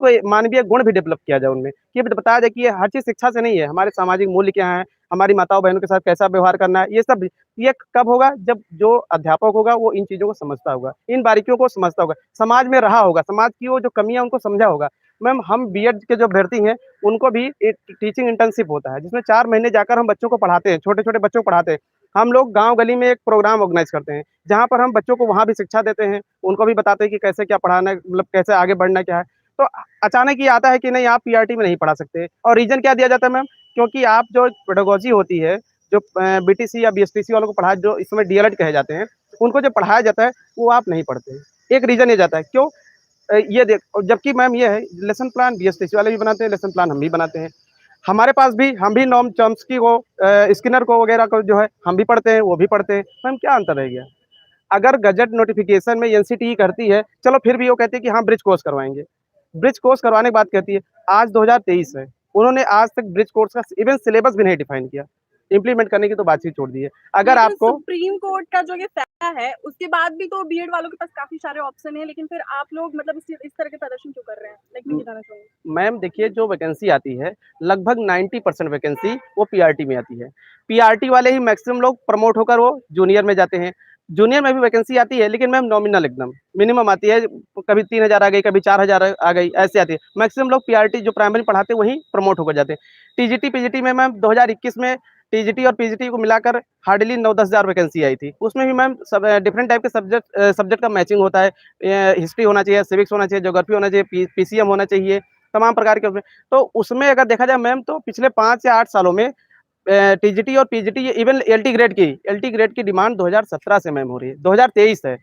कोई मानवीय गुण भी डेवलप किया जाए उनमें, कि बताया जाए कि ये हर चीज़ शिक्षा से नहीं है, हमारे सामाजिक मूल्य क्या हैं, हमारी माताओं-बहनों के साथ कैसा व्यवहार करना है, ये सब ये कब होगा जब जो अध्यापक होगा वो इन चीज़ों को समझता होगा, इन बारीकियों को समझता होगा, समाज में रहा होगा, समाज की वो जो कमियाँ उनको समझा होगा। मैम हम बीएड के जो अभ्यर्थी हैं, उनको भी एक टीचिंग इंटर्नशिप होता है, जिसमें 4 महीने जाकर हम बच्चों को पढ़ाते हैं, छोटे-छोटे बच्चों को पढ़ाते हैं। हम लोग गाँव-गली में एक प्रोग्राम ऑर्गेनाइज़ करते हैं, जहाँ पर हम बच्चों को वहाँ भी शिक्षा देते हैं, उनको भी बताते हैं कि कैसे क्या पढ़ाना है, मतलब कैसे आगे बढ़ना क्या है। तो अचानक ये आता है कि नहीं आप पीआरटी में नहीं पढ़ा सकते और रीज़न क्या दिया जाता है मैम? क्योंकि आप जो पेडागोजी होती है, जो बीटीसी या बीएसटीसी वालों को पढ़ाया जो इस समय डीएलएड कहे जाते हैं, उनको जो पढ़ाया जाता है, वो आप नहीं पढ़ते हैं। एक रीज़न ये जाता है, क्यों? ये देख जबकि मैम ये है लेसन प्लान बीएसटीसी वाले भी बनाते हैं, लेसन प्लान हम भी बनाते हैं। हमारे पास भी हम भी नॉर्म चॉम्स्की को स्किनर को वगैरह को जो है हम भी पढ़ते हैं, वो भी पढ़ते हैं। मैम क्या अंतर रह गया? अगर गज़ट नोटिफ़िकेशन में एनसीटीई करती है, चलो फिर भी वो कहती है कि हाँ, ब्रिज कोर्स करवाएँगे। ब्रिज कोर्स करवाने के बाद कहती है, आज 2023 है, उन्होंने आज तक ब्रिज कोर्स का इवन सिलेबस भी नहीं डिफाइन किया। इम्प्लीमेंट करने की तो बात ही छोड़ दी है। अगर लेकिन आपको सुप्रीम कोर्ट का जो ये फैसला है, उसके बाद भी तो बीएड वालों के पास काफ़ी सारे ऑप्शन हैं, लेकिन फिर आप लोग मतलब इस तरह के प्रदर्शन क्यों कर रहे हैं? लाइक मैं ये जानना चाहूँगी। मैम देखिए जो वैकेंसी आती है, लगभग 90% वैकेंसी वो पीआरटी में आती है। पीआरटी वाले ही मैक्सिमम लोग प्रमोट होकर वो जूनियर में जाते हैं। जूनियर में भी वैकेंसी आती है लेकिन मैम नॉमिनल एकदम, मिनिमम आती है, कभी 3000 आ गई, कभी 4000 आ गई, ऐसे आती है। मैक्सिमम लोग पीआरटी जो प्राइमरी पढ़ाते हैं वहीं प्रमोट होकर जाते हैं। टीजीटी, पीजीटी में मैम 2021 में टीजीटी और पीजीटी को मिलाकर हार्डली 9-10 हज़ार वैकेंसी आई थी। उसमें भी मैम सब डिफरेंट टाइप के सब्जेक्ट का मैचिंग होता है। हिस्ट्री होना चाहिए, सिविक्स होना चाहिए, ज्योग्राफी होना चाहिए, पीसीएम होना चाहिए, तमाम प्रकार के उसमें। तो उसमें अगर देखा जाए मैम तो पिछले 5 या 8 सालों में टीजीटी और पीजीटी इवन एलटी ग्रेड की डिमांड 2017 से मैम हो रही है, 2023 है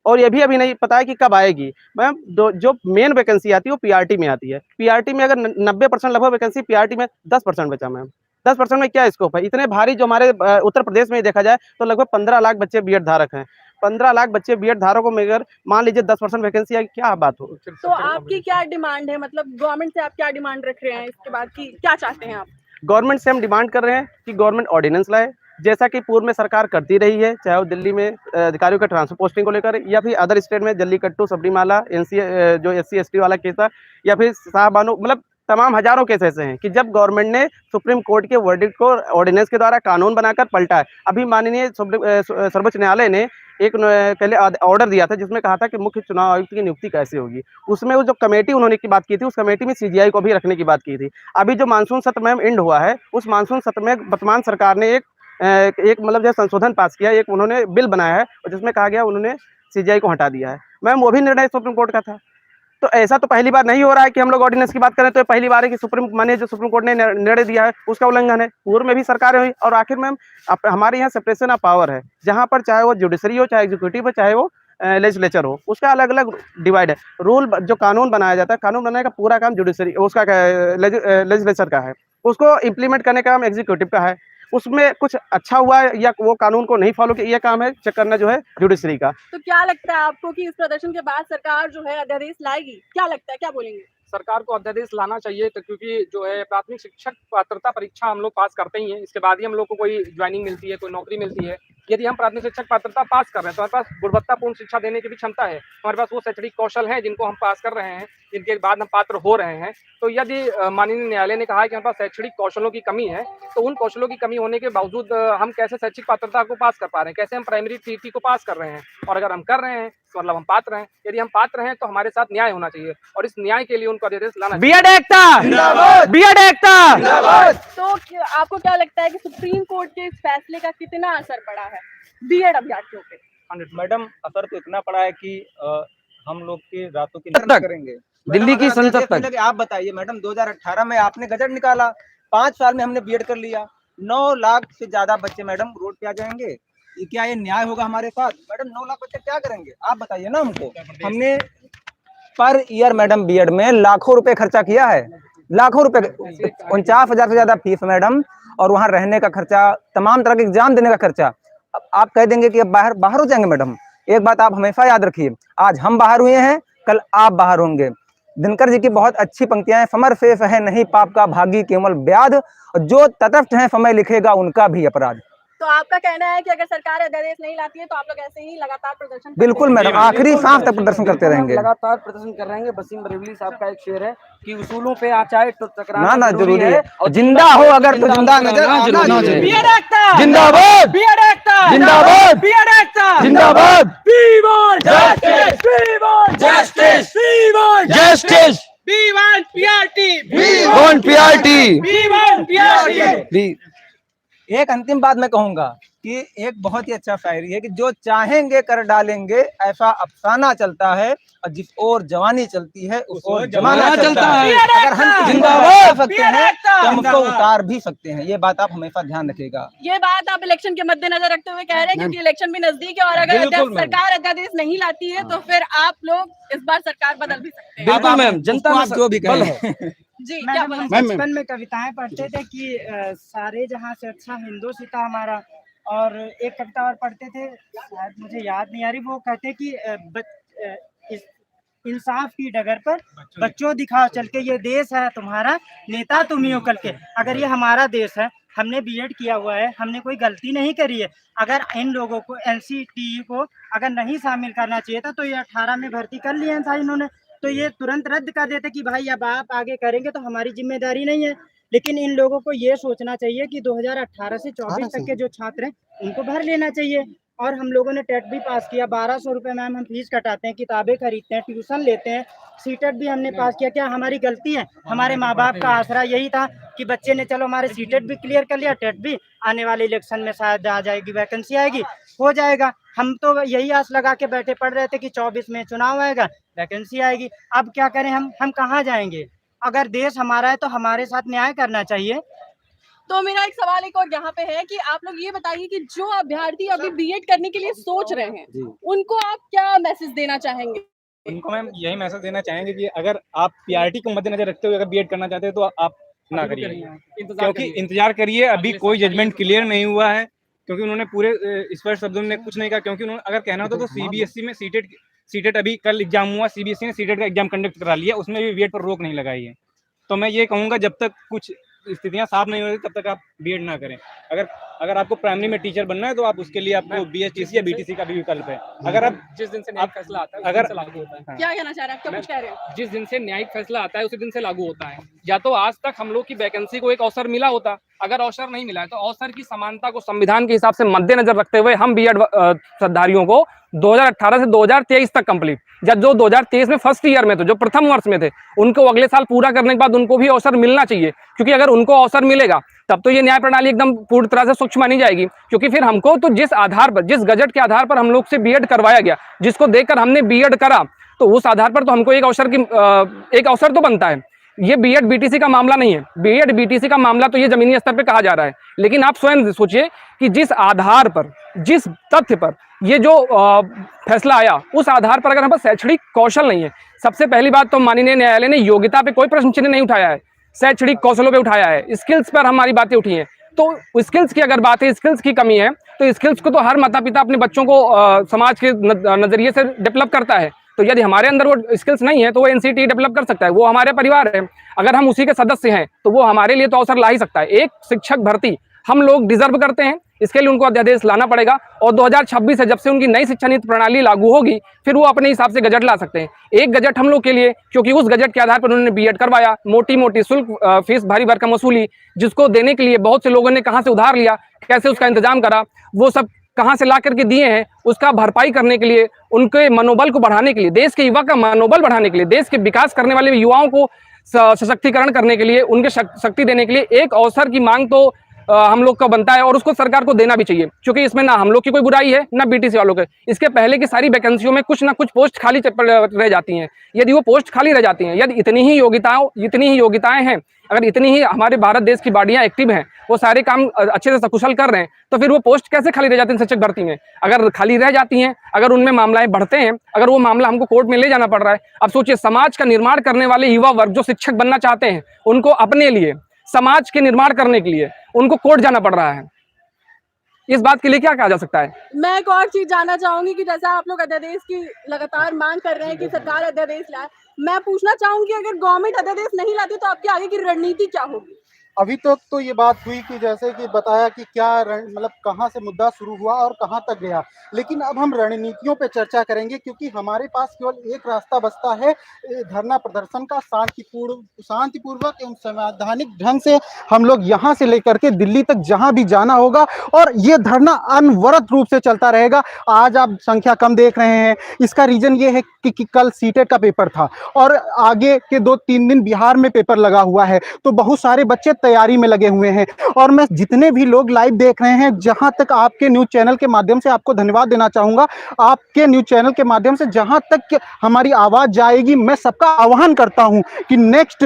और ये भी अभी नहीं पता है कि कब आएगी। मैम दो जो मेन वैकेंसी आती है वो पीआरटी में आती है। पीआरटी में अगर 90% लगभग वैकेंसी पीआरटी में 10% बचा मैम। 10% में क्या स्कोप है? इतने भारी जो हमारे उत्तर प्रदेश में देखा जाए तो लगभग 15 लाख बच्चे बीएड धारक हैं। 15 लाख बच्चे बीएड धारकों में अगर मान लीजिए 10% वैकेंसी आएगी, क्या बात हो? तो आपकी क्या डिमांड है? मतलब गवर्नमेंट से आप क्या डिमांड रख रहे हैं इसके बाद की क्या चाहते हैं आप? गवर्नमेंट से हम डिमांड कर रहे हैं कि गवर्नमेंट ऑर्डिनेंस लाए, जैसा कि पूर्व में सरकार करती रही है, चाहे वो दिल्ली में अधिकारियों के ट्रांसफर पोस्टिंग को लेकर या फिर अदर स्टेट में जल्लीकट्टू, सबरीमाला, एनसी जो एससी एसटी वाला केस था या फिर शाहबानो, मतलब तमाम हजारों केस ऐसे हैं कि जब गवर्नमेंट ने सुप्रीम कोर्ट के वर्डिक्ट को ऑर्डिनेंस के द्वारा कानून बनाकर पलटा है। अभी माननीय सर्वोच्च न्यायालय ने एक पहले ऑर्डर दिया था जिसमें कहा था कि मुख्य चुनाव आयुक्त की नियुक्ति कैसे होगी। उसमें वो जो कमेटी उन्होंने की बात की थी, उस कमेटी में सीजीआई को भी रखने की बात की थी। अभी जो मानसून सत्र मैम एंड हुआ है, उस मानसून सत्र में वर्तमान सरकार ने एक मतलब जो संशोधन पास किया, एक उन्होंने बिल बनाया है और जिसमें कहा गया उन्होंने सीजीआई को हटा दिया है। मैम वो भी निर्णय सुप्रीम कोर्ट का था। तो ऐसा तो पहली बार नहीं हो रहा है कि हम लोग ऑर्डिनेंस की बात करें तो पहली बार है कि माननीय जो सुप्रीम कोर्ट ने निर्णय दिया है उसका उल्लंघन है। पूर्व में भी सरकारें हुई और आखिर मैम हमारे यहाँ सेपरेशन ऑफ पावर है, जहाँ पर चाहे वो जुडिशरी हो, चाहे एग्जीक्यूटिव हो, चाहे वो लेजिस्लेचर हो, उसका अलग अलग डिवाइड है। रूल जो कानून बनाया जाता है, कानून बनाने का पूरा काम जुडिशरी उसका लेजिस्लेचर का है, उसको इम्प्लीमेंट करने का काम एग्जीक्यूटिव का है। उसमें कुछ अच्छा हुआ है या वो कानून को नहीं फॉलो किया, ये काम है चेक करना जो है जुडिशरी का। तो क्या लगता है आपको कि इस प्रदर्शन के बाद सरकार जो है अध्यादेश लाएगी? क्या लगता है, क्या बोलेंगे? सरकार को अध्यादेश लाना चाहिए, तो क्योंकि जो है प्राथमिक शिक्षक पात्रता परीक्षा हम लोग पास करते ही हैं, इसके बाद ही हम लोग को कोई ज्वाइनिंग मिलती है, कोई नौकरी मिलती है। यदि हम प्राथमिक शिक्षक पात्रता पास कर रहे हैं तो हमारे पास गुणवत्तापूर्ण शिक्षा देने की भी क्षमता है, हमारे पास वो शैक्षणिक कौशल हैं जिनको हम पास कर रहे हैं, जिनके बाद हम पात्र हो रहे हैं। तो यदि माननीय न्यायालय ने कहा है कि हमारे पास शैक्षणिक कौशलों की कमी है, तो उन कौशलों की कमी होने के बावजूद हम कैसे शैक्षिक पात्रता को पास कर पा रहे हैं, कैसे हम प्राइमरी टीटी को पास कर रहे हैं? और अगर हम कर रहे हैं तो मतलब हम पात्र हैं। यदि हम पात्र हैं तो हमारे साथ न्याय होना चाहिए और इस न्याय के लिए उनको अध्यादेश लाना चाहिए। बीएड एकता, बीएड एकता। तो आपको क्या लगता है कि सुप्रीम कोर्ट के इस फैसले का कितना असर पड़ा है बीएड अभ्यर्थियों पे? मैडम असर तो इतना पड़ा है कि हम लोग के रातों की तक करेंगे दिल्ली की संसद तक। आप बताइए मैडम, 2018 में आपने गजट निकाला, 5 साल में हमने बीएड कर लिया, 9 लाख से ज्यादा बच्चे मैडम रोड पे आ जाएंगे। क्या ये न्याय होगा हमारे साथ? मैडम 9 लाख बच्चे क्या करेंगे आप बताइए ना हमको। हमने पर ईयर मैडम बीएड में लाखों रुपए खर्चा किया है, लाखों रुपए, 49,000 से ज्यादा फीस मैडम, और वहां रहने का खर्चा, तमाम तरह के एग्जाम देने का खर्चा। अब आप कह देंगे कि अब बाहर हो जाएंगे मैडम, एक बात आप हमेशा याद रखिए, आज हम बाहर हुए हैं, कल आप बाहर होंगे। दिनकर जी की बहुत अच्छी पंक्तियां हैं, समर शेष है नहीं पाप का भागी केवल व्याध, जो तटस्थ है समय लिखेगा उनका भी अपराध। तो आपका कहना है कि अगर सरकार अध्यादेश नहीं लाती है तो आप लोग ऐसे ही लगातार प्रदर्शन करते बिल्कुल मैडम, आखिरी सांस तक प्रदर्शन करते रहेंगे। लगातार प्रदर्शन कर रहेंगे। वसीम बरेली साहब का एक शेर है कि उसूलों पे चाहे तो टकराना ना जरूरी है, और जिंदा हो अगर तो जिंदा नजर आना जरूरी है। जिंदाबाद जिंदाबाद जिंदाबाद जिंदाबाद जस्टिस एक अंतिम बात मैं कहूंगा कि एक बहुत ही अच्छा शायरी है कि जो चाहेंगे कर डालेंगे, ऐसा अफसाना चलता है और जिस ओर जवानी चलती है उस ओर जमाना चलता है। अगर हम जिंदाबाद कर सकते हैं तो हम उसको उतार भी सकते हैं। ये बात आप हमेशा ध्यान रखिएगा। ये बात आप इलेक्शन के मद्देनजर रखते हुए कह रहे हैं क्योंकि इलेक्शन भी नजदीक है और अगर सरकार अध्यादेश नहीं लाती है तो फिर आप लोग इस बार सरकार बदल भी सकते हैं। बिल्कुल मैम, जनता में जो भी कहे। जी क्या बोला? बचपन में कविताएं पढ़ते थे कि सारे जहां से अच्छा हिंदुस्तान हमारा, और एक कविता और पढ़ते थे, शायद मुझे याद नहीं आ रही, वो कहते कि इंसाफ की डगर पर बच्चों दिखाओ चल के, ये देश है तुम्हारा, नेता तुम ही हो कल के। अगर ये हमारा देश है, हमने बीएड किया हुआ है, हमने कोई गलती नहीं करी है, अगर इन लोगों को एनसीटीई को अगर नहीं शामिल करना चाहिए था तो ये 18 में भर्ती कर लिया था इन्होंने, तो ये तुरंत रद्द कर देते कि भाई अब आप आगे करेंगे तो हमारी जिम्मेदारी नहीं है। लेकिन इन लोगों को ये सोचना चाहिए कि 2018 से 24 तक के जो छात्र हैं उनको भर लेना चाहिए। और हम लोगों ने टेट भी पास किया, 1200 रुपये मैम हम फीस कटाते हैं, किताबें खरीदते हैं, ट्यूशन लेते हैं, सीटेट भी हमने पास किया। क्या हमारी गलती है? हमारे माँ बाप का आसरा यही था कि बच्चे ने चलो हमारे सीटेट भी क्लियर कर लिया, टेट भी, आने वाले इलेक्शन में शायद आ जाएगी, वैकेंसी आएगी, हो जाएगा। हम तो यही आस लगा के बैठे पड़ रहे थे कि 24 में चुनाव आएगा, वैकेंसी आएगी। अब क्या करें हम कहाँ जाएंगे? अगर देश हमारा है तो हमारे साथ न्याय करना चाहिए। तो मेरा एक सवाल एक और यहाँ पे है कि आप लोग ये बताइए कि जो अभ्यर्थी अभी बीएड करने के लिए सोच रहे हैं उनको आप क्या मैसेज देना चाहेंगे? उनको मैम यही मैसेज देना चाहेंगे कि अगर आप पीआरटी को मद्देनजर रखते हुए अगर बीएड करना चाहते हैं तो आप ना करिए, क्योंकि इंतजार करिए, अभी कोई जजमेंट क्लियर नहीं हुआ है। क्योंकि उन्होंने पूरे स्पष्ट शब्दों में कुछ नहीं कहा, क्योंकि उन्होंने अगर कहना होता तो सीबीएसई में सीटेट अभी कल एग्जाम हुआ, सीबीएसई ने सीटेट का एग्जाम कंडक्ट करा लिया, उसमें भी बीएड पर रोक नहीं लगाई है। तो मैं ये कहूँगा जब तक कुछ स्थितियां साफ नहीं हो रही तब तक आप बीएड ना करें। अगर आपको प्राइमरी में टीचर बनना है तो आप उसके लिए आपको बीएचटीसी या बीटीसी का भी विकल्प है। अगर आप जिस दिन से न्यायिक फैसला आता है अगर उसी दिन से लागू होता है। क्या कहना चाह रहे हैं? आप क्या कुछ कह रहे हैं? जिस दिन से न्यायिक फैसला आता है उसी दिन से लागू होता है। या तो आज तक हम लोग की वैकेंसी को एक अवसर मिला होता, अगर अवसर नहीं मिला है तो अवसर की समानता को संविधान के हिसाब से मद्देनजर रखते हुए हम बीएड धारियों को 2018 से 2023 तक कंप्लीट, या जो 2023 में फर्स्ट ईयर में थे, जो प्रथम वर्ष में थे, उनको अगले साल पूरा करने के बाद उनको भी अवसर मिलना चाहिए। क्योंकि अगर उनको अवसर मिलेगा तब तो ये न्याय प्रणाली एकदम पूरी तरह से स्वच्छ मानी जाएगी। क्योंकि फिर हमको तो जिस आधार पर, जिस गजट के आधार पर हम लोग से बीएड करवाया गया, जिसको देखकर हमने बीएड करा, तो उस आधार पर तो हमको एक अवसर तो बनता है। ये बीएड बीटीसी का मामला नहीं है, बीएड बीटीसी का मामला तो ये जमीनी स्तर पे कहा जा रहा है। लेकिन आप स्वयं सोचिए कि जिस आधार पर, जिस तथ्य पर ये जो फैसला आया, उस आधार पर अगर हमारे पास शैक्षणिक कौशल नहीं है, सबसे पहली बात तो माननीय न्यायालय ने योग्यता पे कोई प्रश्न चिन्ह नहीं उठाया है, शैक्षणिक कौशलों पे उठाया है, स्किल्स पर हमारी बातें उठी हैं। तो स्किल्स की अगर बात है, स्किल्स की कमी है, तो स्किल्स को तो हर माता पिता अपने बच्चों को समाज के नजरिए से डेवलप करता है। तो यदि हमारे अंदर वो स्किल्स नहीं है तो वो एनसीटी डेवलप कर सकता है, वो हमारे परिवार है, अगर हम उसी के सदस्य हैं तो वो हमारे लिए तो अवसर ला ही सकता है। एक शिक्षक भर्ती हम लोग डिजर्व करते हैं, इसके लिए उनको अध्यादेश लाना पड़ेगा। और 2026 से जब से उनकी नई शिक्षा नीति प्रणाली लागू होगी, फिर वो अपने हिसाब से गजट ला सकते हैं। एक गजट हम लोग के लिए, क्योंकि उस गजट के आधार पर उन्होंने बीएड करवाया, मोटी मोटी शुल्क फीस भारी भरकम वसूली, जिसको देने के लिए बहुत से लोगों ने कहाँ से उधार लिया, कैसे उसका इंतजाम करा, वो सब कहाँ से ला करके दिए हैं, उसका भरपाई करने के लिए, उनके मनोबल को बढ़ाने के लिए, देश के युवा का मनोबल बढ़ाने के लिए, देश के विकास करने वाले युवाओं को सशक्तिकरण करने के लिए, उनके शक्ति देने के लिए एक अवसर की मांग तो हम लोग का बनता है और उसको सरकार को देना भी चाहिए। क्योंकि इसमें ना हम लोग की कोई बुराई है, ना बीटीसी वालों के। इसके पहले की सारी वैकेंसियों में कुछ ना कुछ पोस्ट खाली रह जाती हैं। यदि वो पोस्ट खाली रह जाती हैं, यदि इतनी ही योग्यताएं हैं, अगर इतनी ही हमारे भारत देश की बॉडियां एक्टिव हैं, वो सारे काम अच्छे से सकुशल कर रहे हैं, तो फिर वो पोस्ट कैसे खाली रह जाती हैं शिक्षक भर्ती में? अगर खाली रह जाती हैं, अगर उनमें मामलाएं बढ़ते हैं, अगर वो मामला हमको कोर्ट में ले जाना पड़ रहा है, अब सोचिए समाज का निर्माण करने वाले युवा वर्ग जो शिक्षक बनना चाहते हैं, उनको अपने लिए, समाज के निर्माण करने के लिए उनको कोर्ट जाना पड़ रहा है। इस बात के लिए क्या कहा जा सकता है? मैं एक और चीज जानना चाहूंगी कि जैसा आप लोग अध्यादेश की लगातार मांग कर रहे हैं कि सरकार अध्यादेश लाए, मैं पूछना चाहूंगी अगर गवर्नमेंट अध्यादेश नहीं लाती तो आपकी आगे की रणनीति क्या होगी? अभी तक तो ये बात हुई कि जैसे कि बताया कि क्या मतलब कहाँ से मुद्दा शुरू हुआ और कहाँ तक गया, लेकिन अब हम रणनीतियों पे चर्चा करेंगे क्योंकि हमारे पास केवल एक रास्ता बचता है धरना प्रदर्शन का। शांतिपूर्वक एवं संवैधानिक ढंग से हम लोग यहाँ से लेकर के दिल्ली तक जहाँ भी जाना होगा और ये धरना अनवरत रूप से चलता रहेगा। आज आप संख्या कम देख रहे हैं, इसका रीजन ये है कि कल सीटेट का पेपर था और आगे के 2-3 दिन बिहार में पेपर लगा हुआ है, तो बहुत सारे बच्चे तैयारी में लगे हुए हैं। और मैं जितने भी लोग लाइव देख रहे हैं, जहां तक आपके न्यूज चैनल के माध्यम से आपको धन्यवाद देना चाहूंगा। आपके न्यूज चैनल के माध्यम से जहां तक हमारी आवाज जाएगी, मैं सबका आह्वान करता हूं कि नेक्स्ट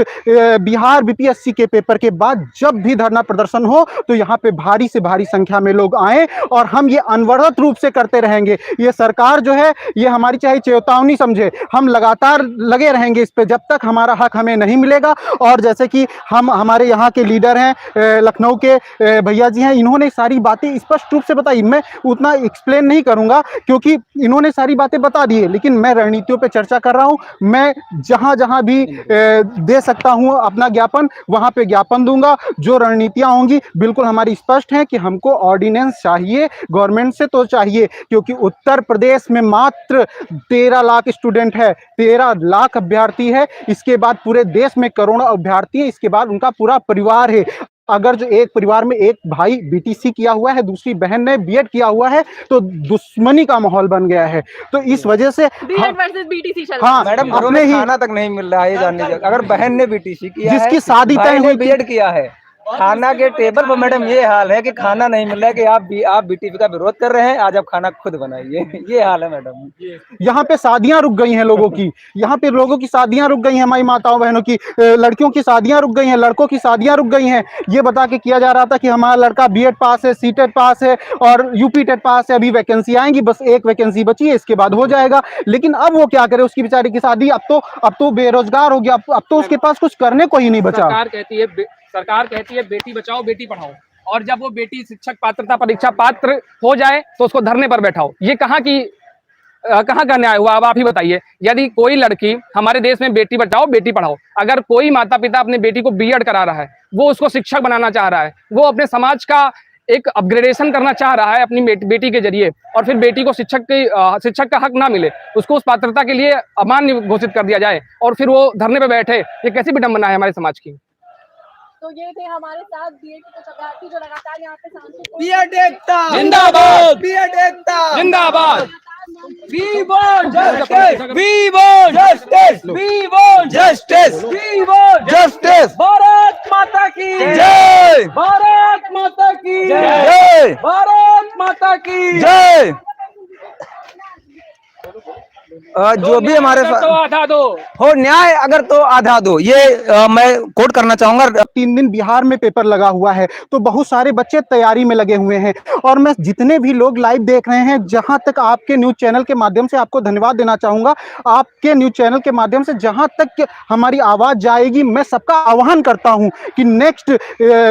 बिहार बीपीएससी के पेपर के बाद जब भी धरना प्रदर्शन हो तो यहाँ पे भारी से भारी संख्या में लोग आए और हम ये अनवरत रूप से करते रहेंगे। ये सरकार जो है ये हमारी चाहे चेतावनी समझे, हम लगातार लगे रहेंगे इस पे जब तक हमारा हक हमें नहीं मिलेगा। और जैसे कि हमारे यहाँ के लीडर हैं, लखनऊ के भैया जी हैं, इन्होंने सारी बातें स्पष्ट रूप से बताई। मैं उतना एक्सप्लेन नहीं करूंगा क्योंकि इन्होंने सारी बातें बता दी है, लेकिन मैं रणनीतियों पे चर्चा कर रहा हूं। मैं जहां जहां भी दे सकता हूं अपना ज्ञापन, वहां पे ज्ञापन दूंगा। जो रणनीतियां होंगी बिल्कुल हमारी स्पष्ट हैं कि हमको ऑर्डिनेंस चाहिए, गवर्नमेंट से तो चाहिए, क्योंकि उत्तर प्रदेश में मात्र 13 लाख स्टूडेंट है, 13 लाख अभ्यर्थी है। इसके बाद पूरे देश में करोड़ों अभ्यर्थी है, इसके बाद उनका पूरा परिवार है। अगर जो एक परिवार में एक भाई बीटीसी किया हुआ है, दूसरी बहन ने बीएड किया हुआ है, तो दुश्मनी का माहौल बन गया है। तो इस वजह से बीएड वर्सेस बीटीसी चल रहा है। हाँ मैडम, घरों में खाना तक नहीं मिल रहा है, ये जानने चाहिए। अगर बहन ने बीटीसी किया है, जिसकी शादी तय हुई, बीएड किया है, खाना के टेबल पर मैडम ये हाल है कि खाना नहीं मिल रहा है कि आप बीटीसी का विरोध कर रहे हैं, आज आप खाना खुद बनाइए। ये हाल है मैडम। यहाँ पे शादियां रुक गई हैं लोगों की, यहाँ पे लोगों की शादियां रुक गई हैं, हमारी माताओं बहनों की, लड़कियों की शादियां रुक गई हैं, लड़कों की शादियां रुक गई हैं। ये बता के किया जा रहा था कि हमारा लड़का बीएड पास है, सीटेट पास है और यूपी टेट पास है, अभी वैकेंसी आएंगी, बस एक वैकेंसी बची है, इसके बाद हो जाएगा। लेकिन अब वो क्या करे, उसकी बेचारी की शादी अब तो बेरोजगार हो गया, अब तो उसके पास कुछ करने को ही नहीं बचा। सरकार कहती है बेटी बचाओ बेटी पढ़ाओ, और जब वो बेटी शिक्षक पात्रता परीक्षा पात्र हो जाए तो उसको धरने पर बैठाओ। ये कहाँ का न्याय हुआ? अब आप ही बताइए। यदि कोई लड़की हमारे देश में बेटी बचाओ बेटी पढ़ाओ, अगर कोई माता पिता अपने बेटी को बीएड करा रहा है, वो उसको शिक्षक बनाना चाह रहा है, वो अपने समाज का एक अपग्रेडेशन करना चाह रहा है अपनी बेटी के जरिए, और फिर बेटी को शिक्षक का हक ना मिले, उसको उस पात्रता के लिए अमान्य घोषित कर दिया जाए और फिर वो धरने पर बैठे, ये कैसी विडंबना है हमारे समाज की। तो ये थे हमारे साथ बीएड के कुछ अभ्यर्थी जो लगातार यहाँ पे बीएड एकता जिंदाबाद, बीएड एकता जिंदाबाद। We want justice! We want justice! We want justice! We want justice! Bharat Mata की जय! भारत माता की जय! भारत माता की जय! जो भी हमारे तो आधा दो हो न्याय, अगर तो आधा दो, ये मैं कोट करना चाहूंगा। 3 दिन बिहार में पेपर लगा हुआ है, तो बहुत सारे बच्चे तैयारी में लगे हुए हैं। और मैं जितने भी लोग लाइव देख रहे हैं, जहां तक आपके न्यूज चैनल के माध्यम से आपको धन्यवाद देना चाहूंगा। आपके न्यूज चैनल के माध्यम से जहां तक हमारी आवाज जाएगी, मैं सबका आह्वान करता हूं कि नेक्स्ट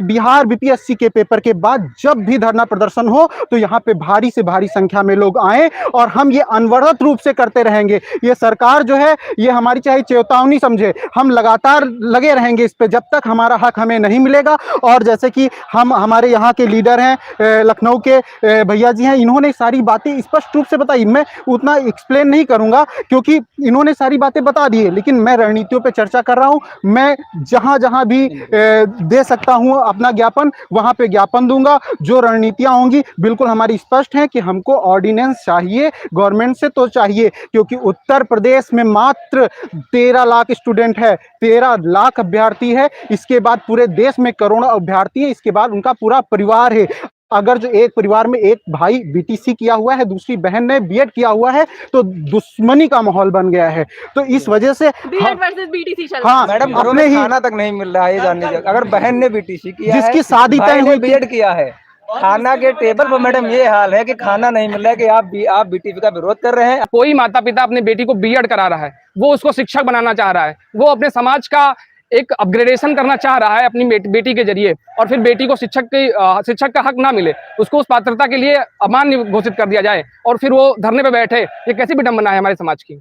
बिहार बीपीएससी के पेपर के बाद जब भी धरना प्रदर्शन हो तो यहाँ पे भारी से भारी संख्या में लोग आए और हम ये अनवरत रूप से करते रहेंगे। ये सरकार जो है ये हमारी चाहे चेतावनी समझे, हम लगातार लगे रहेंगे इस पे जब तक हमारा हक हमें नहीं मिलेगा। और जैसे कि हमारे यहाँ के लीडर हैं, लखनऊ के भैया जी हैं, इन्होंने सारी बातें स्पष्ट रूप से बताई। मैं उतना एक्सप्लेन नहीं करूंगा क्योंकि इन्होंने सारी बातें बता दी है, लेकिन मैं रणनीतियों पे चर्चा कर रहा हूं। मैं जहां जहां भी दे सकता हूं अपना ज्ञापन, वहां पे ज्ञापन दूंगा। जो रणनीतियां होंगी बिल्कुल हमारी स्पष्ट हैं कि हमको ऑर्डिनेंस चाहिए, गवर्नमेंट से तो चाहिए, क्योंकि उत्तर प्रदेश में मात्र 13 लाख स्टूडेंट है, 13 लाख अभ्यर्थी है। इसके बाद पूरे देश में करोड़ों अभ्यर्थी है, इसके बाद उनका पूरा परिवार है। अगर जो एक परिवार में एक भाई बीटीसी किया हुआ है, दूसरी बहन ने बीएड किया हुआ है, तो दुश्मनी का माहौल बन गया है। तो इस वजह से बीएड वर्सेस बीटीसी चल रहा है। हाँ मैडम, घरों में खाना तक नहीं मिल रहा है, ये जानने चाहिए। अगर बहन ने बीटीसी किया है, जिसकी शादी तय हुई, बीएड किया है, खाना के टेबल पर मैडम ये हाल है कि खाना नहीं मिल रहा है कि आप बीटीसी का विरोध कर रहे हैं। कोई माता पिता अपने बेटी को बीएड करा रहा है, वो उसको शिक्षक बनाना चाह रहा है, वो अपने समाज का एक अपग्रेडेशन करना चाह रहा है अपनी बेटी के जरिए, और फिर बेटी को शिक्षक का हक ना मिले, उसको उस पात्रता के लिए अमान्य घोषित कर दिया जाए और फिर वो धरने पर बैठे, ये कैसी विडंबना है हमारे समाज की।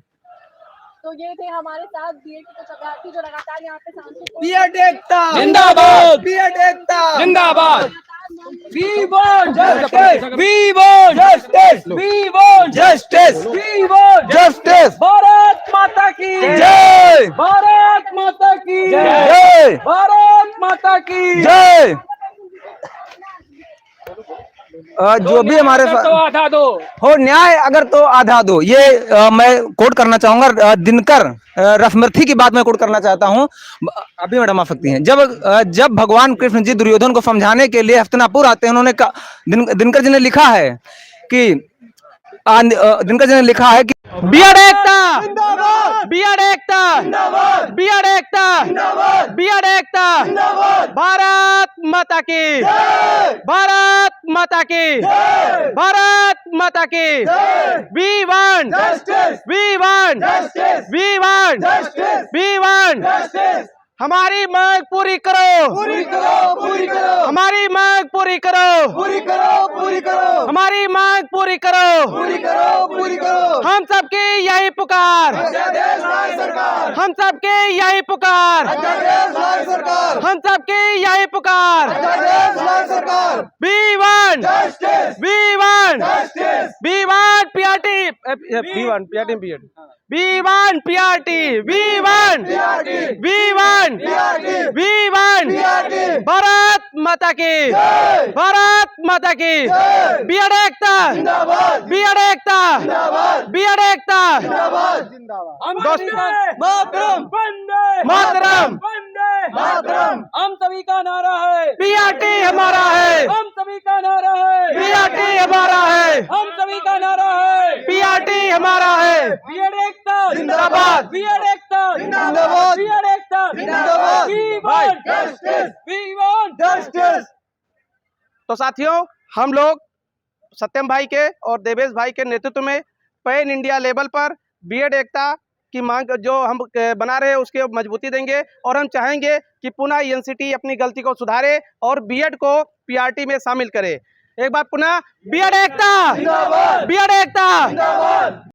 तो ये थे हमारे साथ बीएड के कुछ अभ्यर्थी जो लगातार यहाँ पे सांसद बीएड एकता जिंदाबाद बीएड एकता जिंदाबाद We want justice. We want justice. We want justice. We want justice. Bharat Mata की जय भारत माता की जय भारत माता की जय। जो भी हमारे तो आधा दो हो न्याय अगर तो आधा दो, ये मैं कोट करना चाहूंगा दिनकर रसमर्थी की बात मैं कोट करना चाहता हूं। अभी मैडम आ सकती हैं। जब भगवान कृष्ण जी दुर्योधन को समझाने के लिए हस्तिनापुर आते हैं, उन्होंने दिनकर जी ने लिखा है कि दिनकर जी ने लिखा है कि बीएड एकता बीएड एकता बीएड एकता बीएड एकता भारत माता की भारत माता की भारत माता की we want we want we want we want हमारी मांग पूरी करो पूरी करो पूरी करो हमारी मांग पूरी करो पूरी करो पूरी करो हमारी मांग पूरी करो पूरी करो पूरी करो हम सबकी यही पुकार सरकार हम सबकी यही पुकार सरकार हम सबकी यही पुकार सरकार we want we want PRT we want PRT BEd we want PRT we want we want Bharat Mata की भारत माता की बीएड एकता बीएड एकता बीएड एकता मातरम मातरम मातरम हम सभी का नारा है पीआरटी हमारा है हम सभी का नारा है पीआरटी हमारा है हम सभी का नारा है पीआरटी हमारा है बीएड एकता जिंदाबाद बीएड एकता जिंदाबाद बीएड एकता जिंदाबाद we want justice we want justice. तो साथियों, हम लोग सत्यम भाई के और देवेश भाई के नेतृत्व में पैन इंडिया लेवल पर बीएड एकता की मांग जो हम बना रहे हैं उसके मजबूती देंगे और हम चाहेंगे कि पुनः एनसीटी अपनी गलती को सुधारे और बीएड को पीआरटी में शामिल करे। एक बार पुनः बीएड एकता बीएड एकता